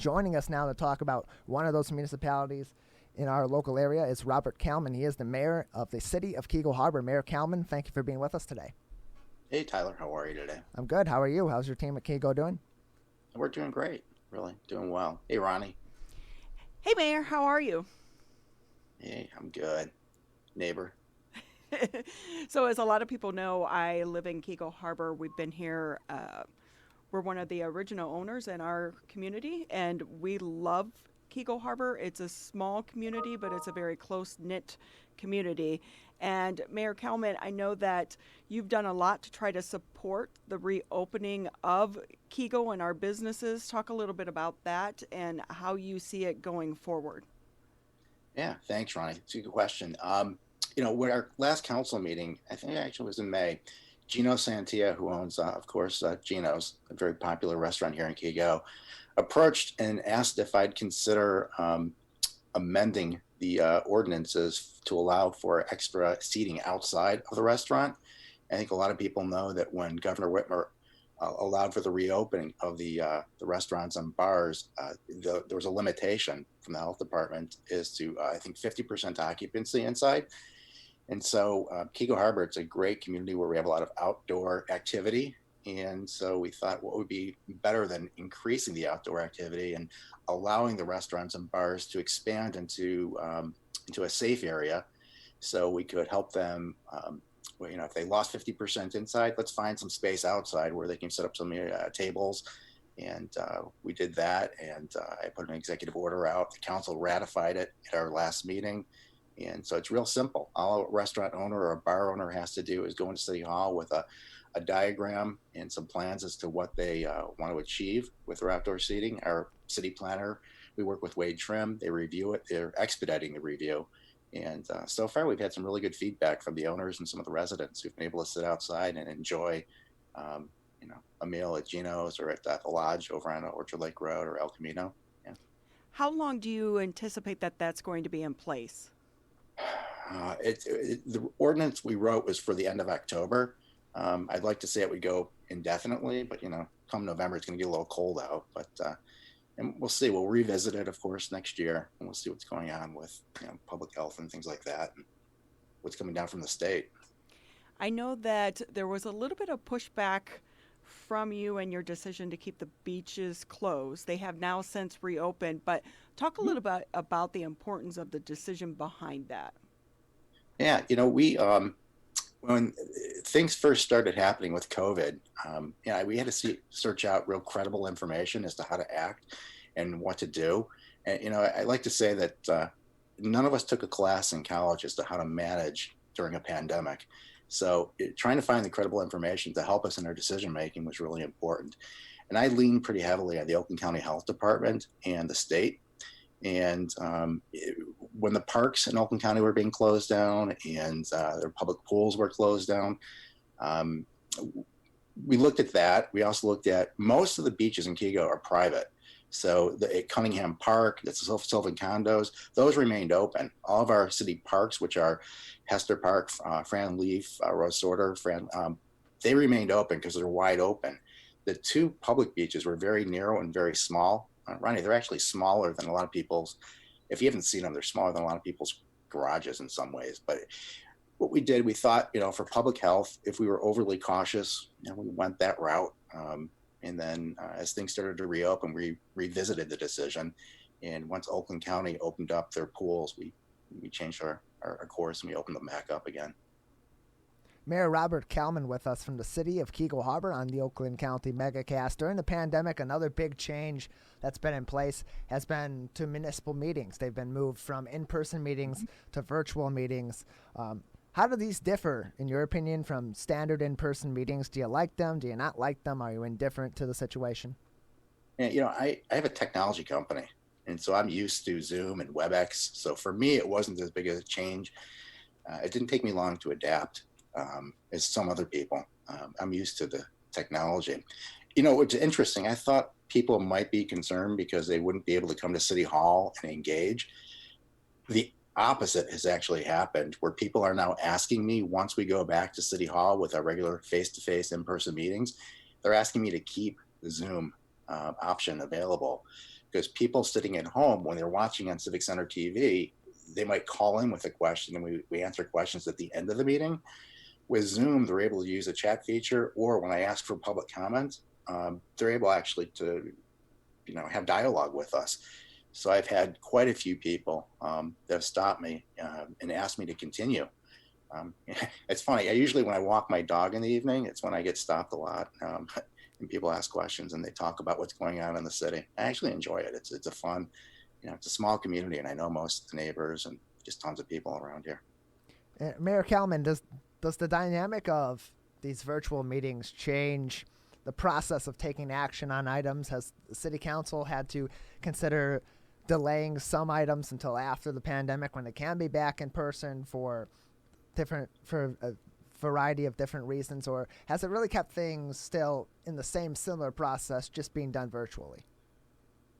Joining us now to talk about one of those municipalities in our local area is Robert Kalman. He is the mayor of the City of Keego Harbor. Mayor Kalman, thank you for being with us today. Hey, Tyler, how are you today? I'm good. How are you? How's your team at Keego doing? We're doing great, really, doing well. Hey, Ronnie. Hey, Mayor, how are you? Hey, I'm good. Neighbor. So, as a lot of people know, I live in Keego Harbor. We've been here. We're one of the original owners in our community, and we love Keego Harbor. It's a small community, but it's a very close knit community. And Mayor Kalman, I know that you've done a lot to try to support the reopening of Keego and our businesses. Talk a little bit about that and how you see it going forward. Yeah, thanks, Ronnie. It's a good question. With our last council meeting, I think it actually was in May, Gino Santia, who owns, of course, Gino's, a very popular restaurant here in Keego, approached and asked if I'd consider amending the ordinances to allow for extra seating outside of the restaurant. I think a lot of people know that when Governor Whitmer allowed for the reopening of the restaurants and bars, there was a limitation from the health department is to, I think, 50% occupancy inside. And so Keego Harbor, it's a great community where we have a lot of outdoor activity. And so we thought what would be better than increasing the outdoor activity and allowing the restaurants and bars to expand into a safe area so we could help them. If they lost 50% inside, let's find some space outside where they can set up some tables. And we did that. And I put an executive order out. The council ratified it at our last meeting. And so it's real simple. All a restaurant owner or a bar owner has to do is go into City Hall with a diagram and some plans as to what they want to achieve with their outdoor seating. Our city planner, we work with Wade Trim. They review it. They're expediting the review. And so far, we've had some really good feedback from the owners and some of the residents who've been able to sit outside and enjoy, a meal at Gino's or at the Lodge over on Orchard Lake Road or El Camino. Yeah. How long do you anticipate that that's going to be in place? The ordinance we wrote was for the end of October. I'd like to say it would go indefinitely, but come November, it's going to get a little cold out. But and we'll see. We'll revisit it, of course, next year, and we'll see what's going on with public health and things like that, and what's coming down from the state. I know that there was a little bit of pushback from you and your decision to keep the beaches closed. They have now since reopened, but talk a little bit about the importance of the decision behind that. Yeah, we when things first started happening with COVID, we had to search out real credible information as to how to act and what to do. And I like to say that none of us took a class in college as to how to manage during a pandemic. So trying to find the credible information to help us in our decision making was really important. And I leaned pretty heavily on the Oakland County Health Department and the state. And when the parks in Oakland County were being closed down and their public pools were closed down, we looked at that. We also looked at most of the beaches in Keego are private. So at Cunningham Park, that's Sylvan Condos, those remained open. All of our city parks, which are Hester Park, Fran Leaf, Rose Sorter, they remained open because they're wide open. The two public beaches were very narrow and very small. Ronnie, they're actually smaller than a lot of people's. If you haven't seen them, they're smaller than a lot of people's garages in some ways. But what we did, we thought, for public health, if we were overly cautious, we went that route. And then as things started to reopen, we revisited the decision. And once Oakland County opened up their pools, we changed our course and we opened them back up again. Mayor Robert Kalman with us from the City of Keego Harbor on the Oakland County MegaCast. During the pandemic, another big change that's been in place has been to municipal meetings. They've been moved from in-person meetings to virtual meetings. How do these differ, in your opinion, from standard in-person meetings? Do you like them? Do you not like them? Are you indifferent to the situation? Yeah, I have a technology company, and so I'm used to Zoom and WebEx. So for me, it wasn't as big of a change. It didn't take me long to adapt. As some other people. I'm used to the technology. What's interesting, I thought people might be concerned because they wouldn't be able to come to City Hall and engage. The opposite has actually happened, where people are now asking me, once we go back to City Hall with our regular face-to-face in-person meetings, they're asking me to keep the Zoom option available because people sitting at home, when they're watching on Civic Center TV, they might call in with a question, and we answer questions at the end of the meeting. With Zoom, they're able to use a chat feature, or when I ask for public comment, they're able actually to, have dialogue with us. So I've had quite a few people that have stopped me and asked me to continue. It's funny. When I walk my dog in the evening, it's when I get stopped a lot. And people ask questions and they talk about what's going on in the city. I actually enjoy it. It's a fun, it's a small community, and I know most of the neighbors and just tons of people around here. Mayor Kalman, does the dynamic of these virtual meetings change the process of taking action on items? Has the city council had to consider delaying some items until after the pandemic when they can be back in person for a variety of different reasons, or has it really kept things still in the same similar process, just being done virtually?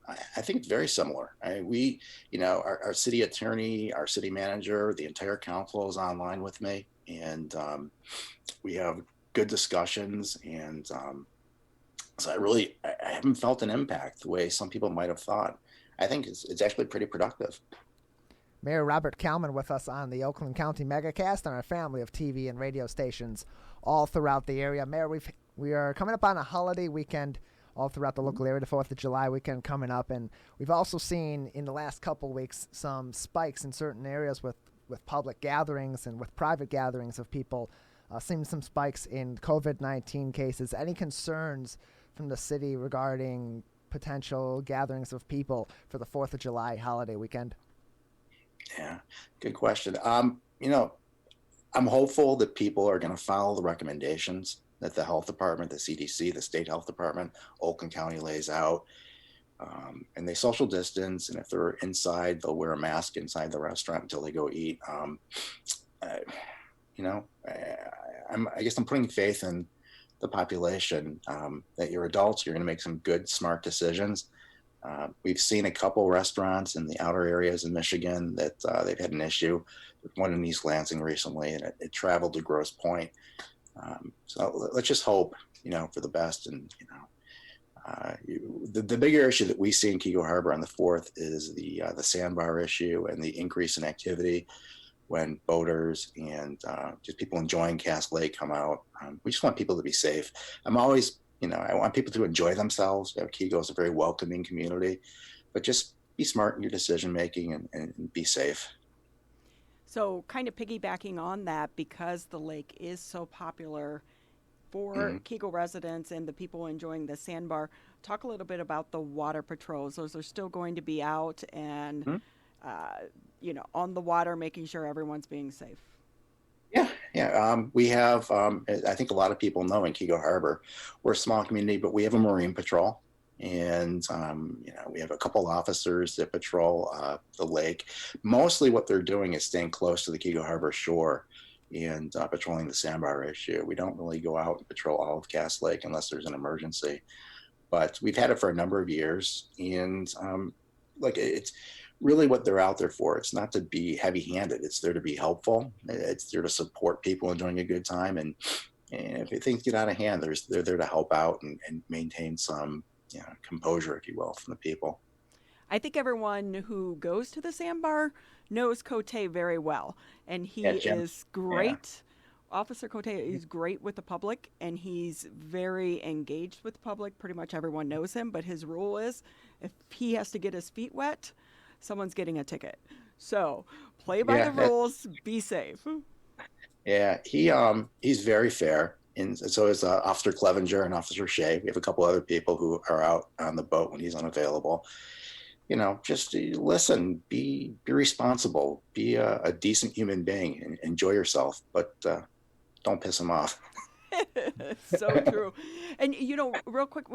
I think it's very similar. Our city attorney, our city manager, the entire council is online with me, and we have good discussions. And so I haven't felt an impact the way some people might have thought. I think it's actually pretty productive. Mayor Robert Kalman with us on the Oakland County Megacast and our family of TV and radio stations all throughout the area. Mayor, we are coming up on a holiday weekend all throughout the local area, the 4th of July weekend coming up, and we've also seen in the last couple weeks some spikes in certain areas with public gatherings and with private gatherings of people, seeing some spikes in COVID-19 cases. Any concerns from the city regarding potential gatherings of people for the 4th of July holiday weekend? Yeah, good question. I'm hopeful that people are going to follow the recommendations that the health department, the CDC, the state health department, Oakland County lays out. And they social distance, and if they're inside, they'll wear a mask inside the restaurant until they go eat. I guess I'm putting faith in the population that you're adults, you're going to make some good, smart decisions. We've seen a couple restaurants in the outer areas in Michigan that they've had an issue. One in East Lansing recently, and it traveled to Grosse Pointe. So let's just hope, for the best. And, the bigger issue that we see in Keego Harbor on the 4th is the sandbar issue and the increase in activity when boaters and just people enjoying Cass Lake come out. We just want people to be safe. I'm always, I want people to enjoy themselves. Keego is a very welcoming community, but just be smart in your decision making and be safe. So kind of piggybacking on that, because the lake is so popular for Keego residents and the people enjoying the sandbar, talk a little bit about the water patrols. Those are still going to be out and, on the water, making sure everyone's being safe. Yeah. We have, I think a lot of people know in Keego Harbor, we're a small community, but we have a marine patrol. And, we have a couple officers that patrol the lake. Mostly what they're doing is staying close to the Keego Harbor shore and patrolling the sandbar issue. We don't really go out and patrol all of Cass Lake unless there's an emergency. But we've had it for a number of years. And it's really what they're out there for. It's not to be heavy-handed. It's there to be helpful. It's there to support people enjoying a good time. And if things get out of hand, they're there to help out and maintain some composure, if you will, from the people. I think everyone who goes to the sandbar knows Cote very well, and he is great. Yeah. Officer Cote is great with the public, and he's very engaged with the public. Pretty much everyone knows him, but his rule is if he has to get his feet wet, someone's getting a ticket. So play by the rules, be safe. Yeah, he's very fair. And so is Officer Clevenger and Officer Shea. We have a couple other people who are out on the boat when he's unavailable. Just listen, be responsible, be a decent human being, and enjoy yourself, but don't piss him off. So true. And, real quick,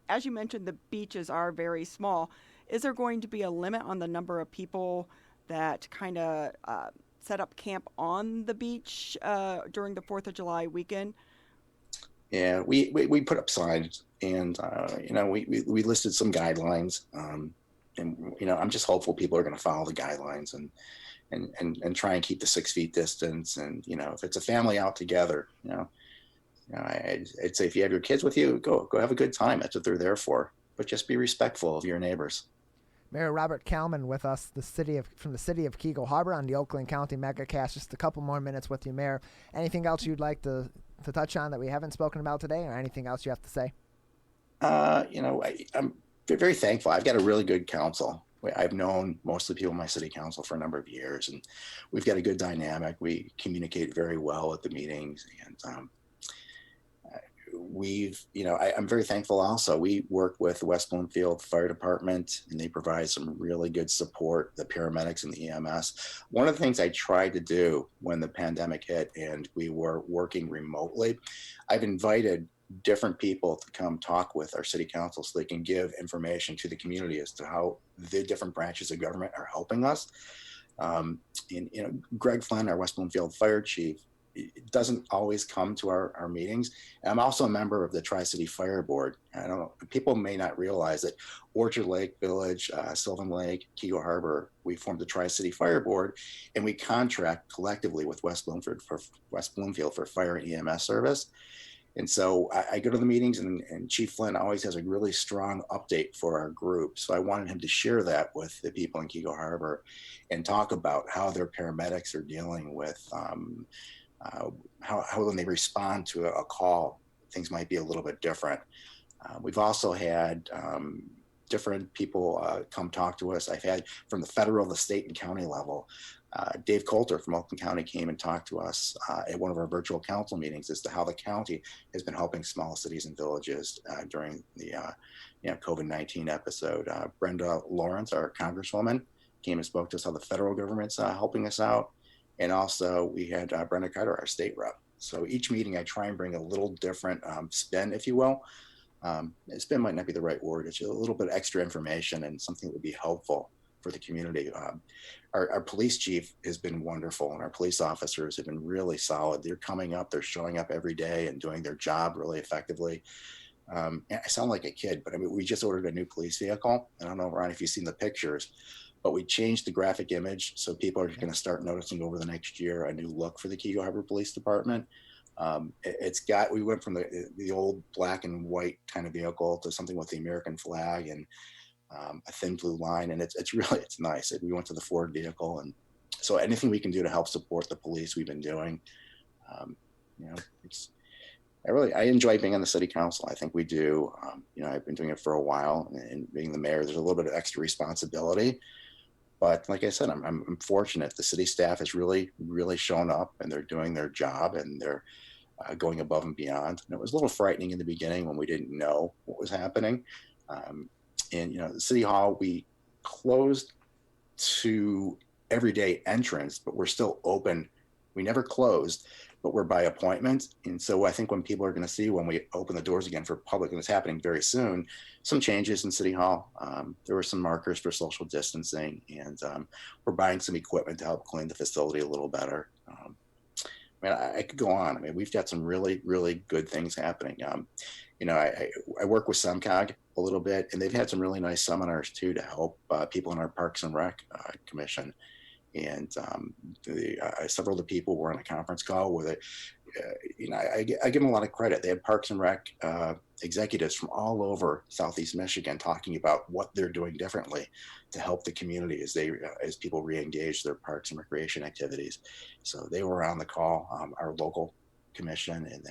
as you mentioned, the beaches are very small. Is there going to be a limit on the number of people that kind of set up camp on the beach during the 4th of July weekend? Yeah, we put up signs, and we listed some guidelines, and I'm just hopeful people are going to follow the guidelines and try and keep the 6 feet distance. And if it's a family out together, I'd say if you have your kids with you, go have a good time. That's what they're there for. but just be respectful of your neighbors. Mayor Robert Kalman with us, from the city of Keego Harbor on the Oakland County MegaCast. Just a couple more minutes with you, Mayor. Anything else you'd like to touch on that we haven't spoken about today, or anything else you have to say? I'm very thankful. I've got a really good council. I've known most of the people in my city council for a number of years, and we've got a good dynamic. We communicate very well at the meetings, and I'm very thankful also. We work with the West Bloomfield Fire Department, and they provide some really good support, the paramedics and the EMS. One of the things I tried to do when the pandemic hit and we were working remotely, I've invited different people to come talk with our city council so they can give information to the community as to how the different branches of government are helping us. Greg Flynn, our West Bloomfield Fire Chief, doesn't always come to our meetings. And I'm also a member of the Tri-City Fire Board. I don't know, people may not realize that Orchard Lake Village, Sylvan Lake, Keego Harbor, we formed the Tri-City Fire Board, and we contract collectively with West Bloomfield for fire and EMS service. And so I go to the meetings, and Chief Flynn always has a really strong update for our group. So I wanted him to share that with the people in Keego Harbor and talk about how their paramedics are dealing with how when they respond to a call, things might be a little bit different. We've also had different people come talk to us. I've had from the federal, the state, and county level. Dave Coulter from Oakland County came and talked to us at one of our virtual council meetings as to how the county has been helping small cities and villages during the COVID-19 episode. Brenda Lawrence, our congresswoman, came and spoke to us how the federal government's helping us out. And also we had Brenda Carter, our state rep. So each meeting I try and bring a little different spin, if you will. Spin might not be the right word. It's a little bit extra information and something that would be helpful for the community. Our police chief has been wonderful, and our police officers have been really solid. They're coming up, they're showing up every day and doing their job really effectively. I sound like a kid, but I mean, we just ordered a new police vehicle. I don't know, Ron, if you've seen the pictures, but we changed the graphic image. So people are going to start noticing over the next year a new look for the Keego Harbor Police Department. We went from the old black and white kind of vehicle to something with the American flag and a thin blue line. And it's nice. We went to the Ford vehicle. And so anything we can do to help support the police, we've been doing. I enjoy being on the city council. I think we do. I've been doing it for a while, and being the mayor, there's a little bit of extra responsibility. But like I said, I'm fortunate. The city staff has really, really shown up, and they're doing their job, and they're going above and beyond. And it was a little frightening in the beginning when we didn't know what was happening. The city hall, we closed to everyday entrance, but we're still open. We never closed, but we're by appointment. And so I think when people are going to see when we open the doors again for public, and it's happening very soon, some changes in City Hall. There were some markers for social distancing, and we're buying some equipment to help clean the facility a little better. I could go on. I mean, we've got some really, really good things happening. I work with SEMCOG a little bit, and they've had some really nice seminars too to help people in our Parks and Rec Commission. And several of the people were on a conference call with it. I give them a lot of credit. They had Parks and Rec executives from all over Southeast Michigan talking about what they're doing differently to help the community as people re-engage their parks and recreation activities. So they were on the call, our local commission, and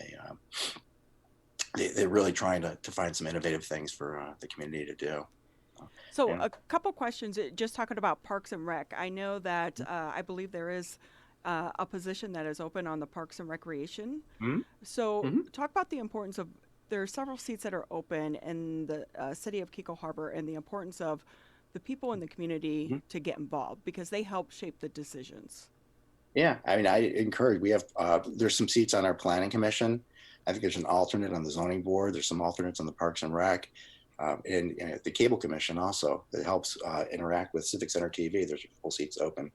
they're really trying to find some innovative things for the community to do. So a couple questions, just talking about Parks and Rec. I know that I believe there is a position that is open on the Parks and Recreation. Mm-hmm. So talk about the importance of, there are several seats that are open in the city of Keego Harbor, and the importance of the people in the community to get involved, because they help shape the decisions. Yeah, I mean, I encourage, we have, there's some seats on our planning commission. I think there's an alternate on the zoning board. There's some alternates on the Parks and Rec. And the cable commission also, that helps interact with Civic Center TV. There's a couple seats open.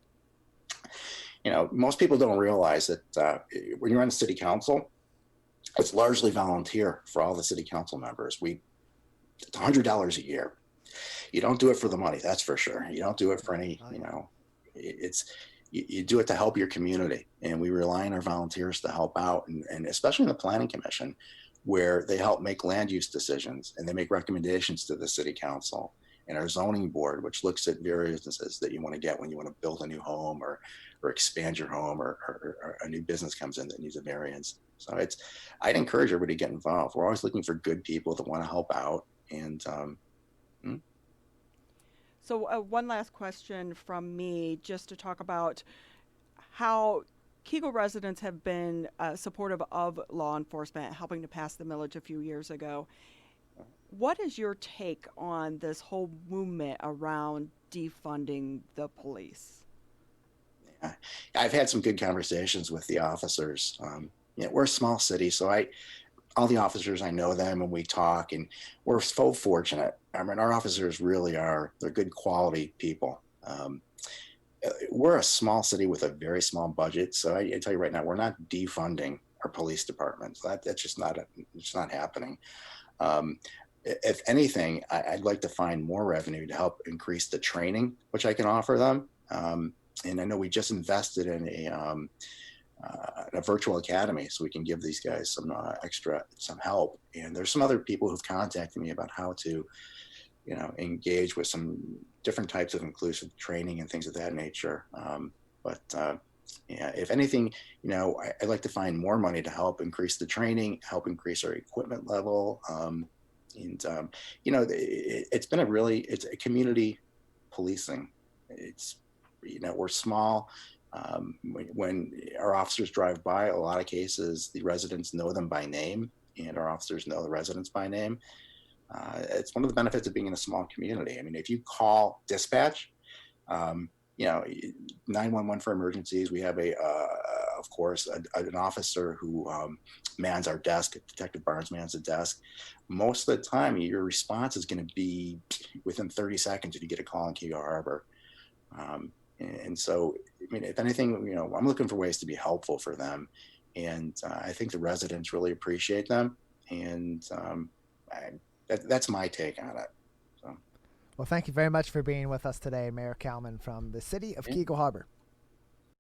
Most people don't realize that when you're on the city council, it's largely volunteer for all the city council members. It's $100 a year. You don't do it for the money, that's for sure. You don't do it for any, you do it to help your community. And we rely on our volunteers to help out. And especially in the planning commission, where they help make land use decisions and they make recommendations to the city council and our zoning board, which looks at variances that you want to get when you want to build a new home or expand your home or a new business comes in that needs a variance. So I'd encourage everybody to get involved. We're always looking for good people that want to help out. And So one last question from me, just to talk about how Keego residents have been supportive of law enforcement, helping to pass the millage a few years ago. What is your take on this whole movement around defunding the police? Yeah, I've had some good conversations with the officers. We're a small city, so all the officers, I know them and we talk, and we're so fortunate. I mean, our officers really they're good quality people. We're a small city with a very small budget. So I tell you right now, we're not defunding our police departments. That's just it's not happening. If anything, I'd like to find more revenue to help increase the training, which I can offer them. And I know we just invested in a virtual academy, so we can give these guys some help. And there's some other people who've contacted me about how to, engage with some different types of inclusive training and things of that nature. If anything, I'd like to find more money to help increase the training, help increase our equipment level. It's been it's a community policing. We're small. When our officers drive by, a lot of cases, the residents know them by name and our officers know the residents by name. It's one of the benefits of being in a small community. I mean, if you call dispatch, 911 for emergencies, we have of course, an officer who mans our desk. Detective Barnes mans the desk. Most of the time, your response is going to be within 30 seconds if you get a call in Keego Harbor. And so, I mean, if anything, I'm looking for ways to be helpful for them. And I think the residents really appreciate them. And that's my take on it. So. Well, thank you very much for being with us today, Mayor Kalman from the City of Keego Harbor.